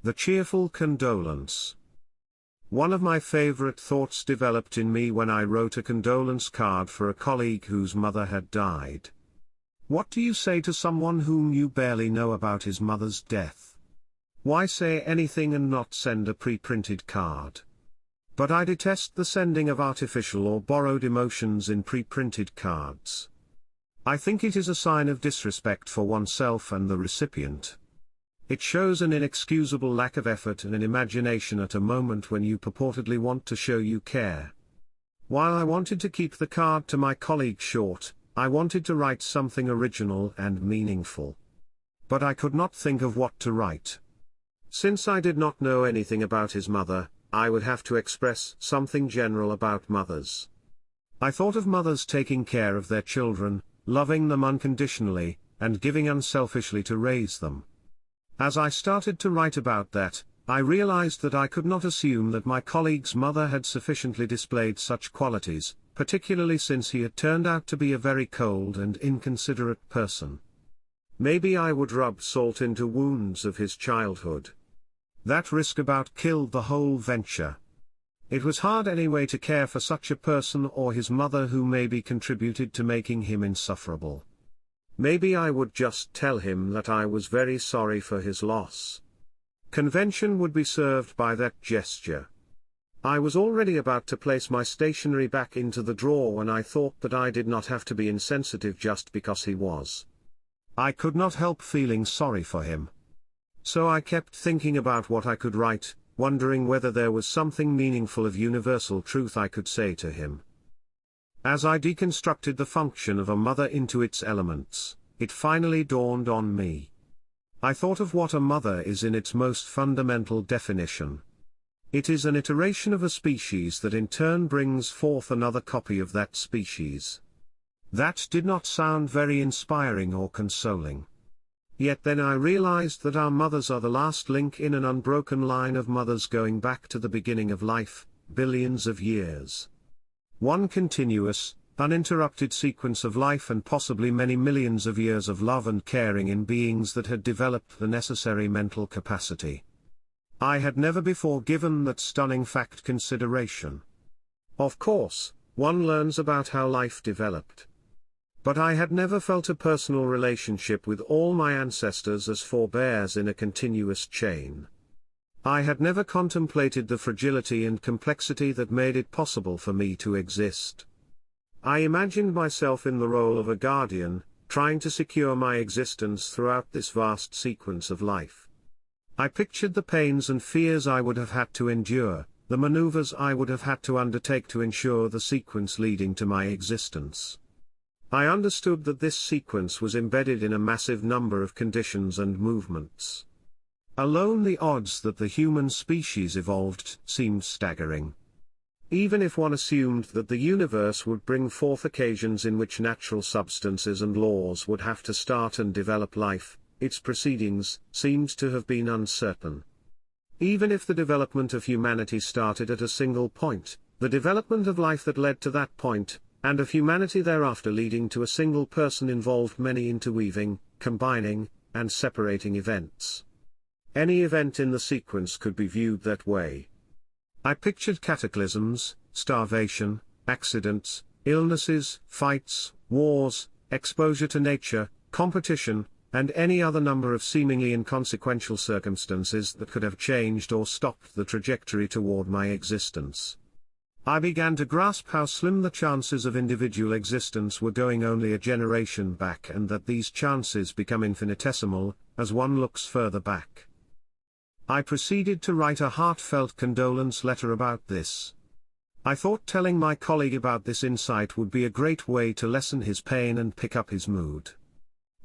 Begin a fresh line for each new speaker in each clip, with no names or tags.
The cheerful condolence. One of my favorite thoughts developed in me when I wrote a condolence card for a colleague whose mother had died. What do you say to someone whom you barely know about his mother's death? Why say anything and not send a pre-printed card? But I detest the sending of artificial or borrowed emotions in pre-printed cards. I think it is a sign of disrespect for oneself and the recipient. It shows an inexcusable lack of effort and imagination at a moment when you purportedly want to show you care. While I wanted to keep the card to my colleague short, I wanted to write something original and meaningful. But I could not think of what to write. Since I did not know anything about his mother, I would have to express something general about mothers. I thought of mothers taking care of their children, loving them unconditionally, and giving unselfishly to raise them. As I started to write about that, I realized that I could not assume that my colleague's mother had sufficiently displayed such qualities, particularly since he had turned out to be a very cold and inconsiderate person. Maybe I would rub salt into wounds of his childhood. That risk about killed the whole venture. It was hard anyway to care for such a person or his mother who maybe contributed to making him insufferable. Maybe I would just tell him that I was very sorry for his loss. Convention would be served by that gesture. I was already about to place my stationery back into the drawer when I thought that I did not have to be insensitive just because he was. I could not help feeling sorry for him. So I kept thinking about what I could write, wondering whether there was something meaningful of universal truth I could say to him. As I deconstructed the function of a mother into its elements, it finally dawned on me. I thought of what a mother is in its most fundamental definition. It is an iteration of a species that in turn brings forth another copy of that species. That did not sound very inspiring or consoling. Yet then I realized that our mothers are the last link in an unbroken line of mothers going back to the beginning of life, billions of years. One continuous, uninterrupted sequence of life and possibly many millions of years of love and caring in beings that had developed the necessary mental capacity. I had never before given that stunning fact consideration. Of course, one learns about how life developed. But I had never felt a personal relationship with all my ancestors as forebears in a continuous chain. I had never contemplated the fragility and complexity that made it possible for me to exist. I imagined myself in the role of a guardian, trying to secure my existence throughout this vast sequence of life. I pictured the pains and fears I would have had to endure, the maneuvers I would have had to undertake to ensure the sequence leading to my existence. I understood that this sequence was embedded in a massive number of conditions and movements. Alone the odds that the human species evolved seemed staggering. Even if one assumed that the universe would bring forth occasions in which natural substances and laws would have to start and develop life, its proceedings seemed to have been uncertain. Even if the development of humanity started at a single point, the development of life that led to that point, and of humanity thereafter leading to a single person involved many interweaving, combining, and separating events. Any event in the sequence could be viewed that way. I pictured cataclysms, starvation, accidents, illnesses, fights, wars, exposure to nature, competition, and any other number of seemingly inconsequential circumstances that could have changed or stopped the trajectory toward my existence. I began to grasp how slim the chances of individual existence were going only a generation back, and that these chances become infinitesimal as one looks further back. I proceeded to write a heartfelt condolence letter about this. I thought telling my colleague about this insight would be a great way to lessen his pain and pick up his mood.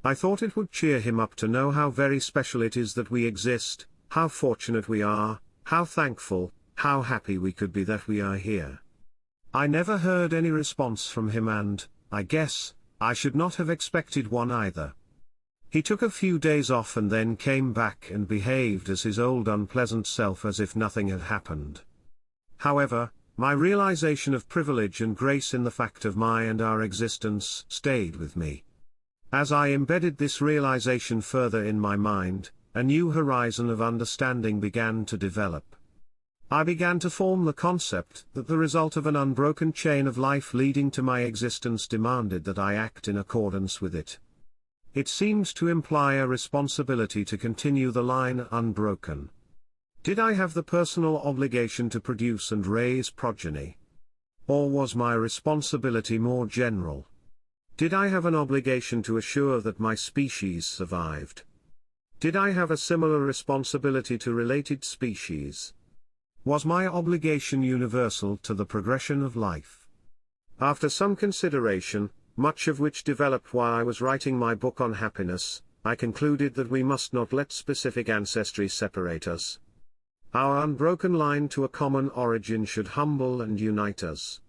I thought it would cheer him up to know how very special it is that we exist, how fortunate we are, how thankful, how happy we could be that we are here. I never heard any response from him, and, I guess, I should not have expected one either. He took a few days off and then came back and behaved as his old unpleasant self as if nothing had happened. However, my realization of privilege and grace in the fact of my and our existence stayed with me. As I embedded this realization further in my mind, a new horizon of understanding began to develop. I began to form the concept that the result of an unbroken chain of life leading to my existence demanded that I act in accordance with it. It seemed to imply a responsibility to continue the line unbroken. Did I have the personal obligation to produce and raise progeny? Or was my responsibility more general? Did I have an obligation to assure that my species survived? Did I have a similar responsibility to related species? Was my obligation universal to the progression of life? After some consideration, much of which developed while I was writing my book on happiness, I concluded that we must not let specific ancestry separate us. Our unbroken line to a common origin should humble and unite us.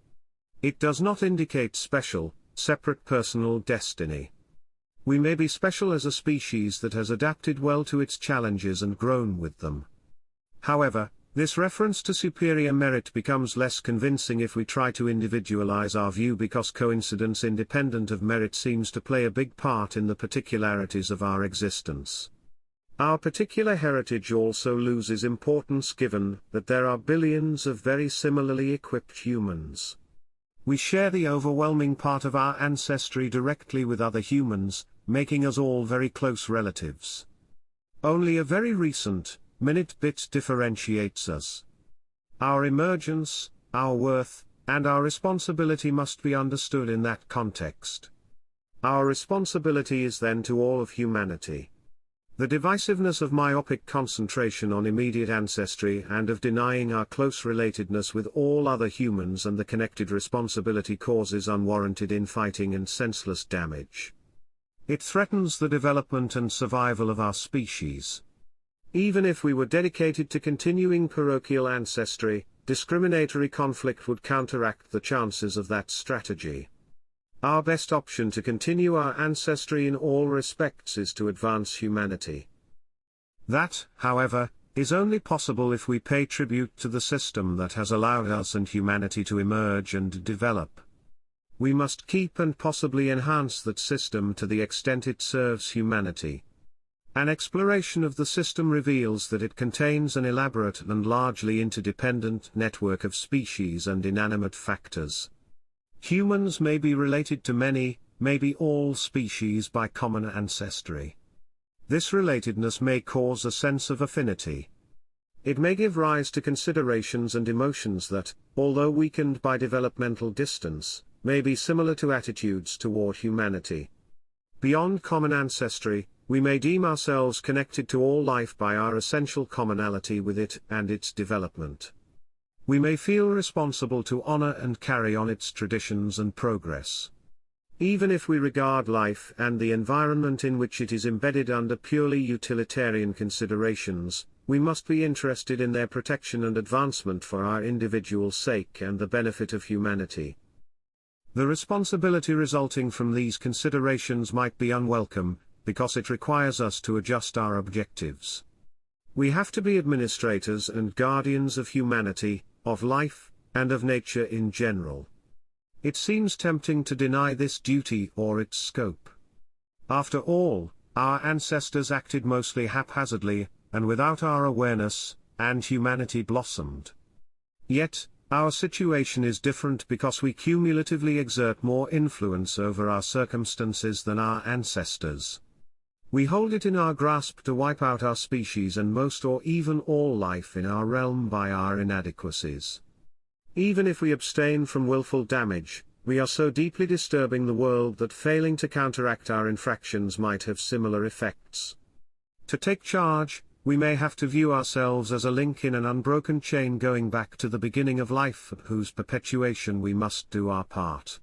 It does not indicate special, separate personal destiny. We may be special as a species that has adapted well to its challenges and grown with them. However, this reference to superior merit becomes less convincing if we try to individualize our view, because coincidence independent of merit seems to play a big part in the particularities of our existence. Our particular heritage also loses importance given that there are billions of very similarly equipped humans. We share the overwhelming part of our ancestry directly with other humans, making us all very close relatives. Only a very recent, minute bit differentiates us. Our emergence, our worth, and our responsibility must be understood in that context. Our responsibility is then to all of humanity. The divisiveness of myopic concentration on immediate ancestry and of denying our close relatedness with all other humans and the connected responsibility causes unwarranted infighting and senseless damage. It threatens the development and survival of our species. Even if we were dedicated to continuing parochial ancestry, discriminatory conflict would counteract the chances of that strategy. Our best option to continue our ancestry in all respects is to advance humanity. That, however, is only possible if we pay tribute to the system that has allowed us and humanity to emerge and develop. We must keep and possibly enhance that system to the extent it serves humanity. An exploration of the system reveals that it contains an elaborate and largely interdependent network of species and inanimate factors. Humans may be related to many, maybe all species by common ancestry. This relatedness may cause a sense of affinity. It may give rise to considerations and emotions that, although weakened by developmental distance, may be similar to attitudes toward humanity. Beyond common ancestry, we may deem ourselves connected to all life by our essential commonality with it and its development. We may feel responsible to honor and carry on its traditions and progress. Even if we regard life and the environment in which it is embedded under purely utilitarian considerations, we must be interested in their protection and advancement for our individual sake and the benefit of humanity. The responsibility resulting from these considerations might be unwelcome, because it requires us to adjust our objectives. We have to be administrators and guardians of humanity, of life, and of nature in general. It seems tempting to deny this duty or its scope. After all, our ancestors acted mostly haphazardly, and without our awareness, and humanity blossomed. Yet, our situation is different because we cumulatively exert more influence over our circumstances than our ancestors. We hold it in our grasp to wipe out our species and most or even all life in our realm by our inadequacies. Even if we abstain from willful damage, we are so deeply disturbing the world that failing to counteract our infractions might have similar effects. To take charge, we may have to view ourselves as a link in an unbroken chain going back to the beginning of life, of whose perpetuation we must do our part.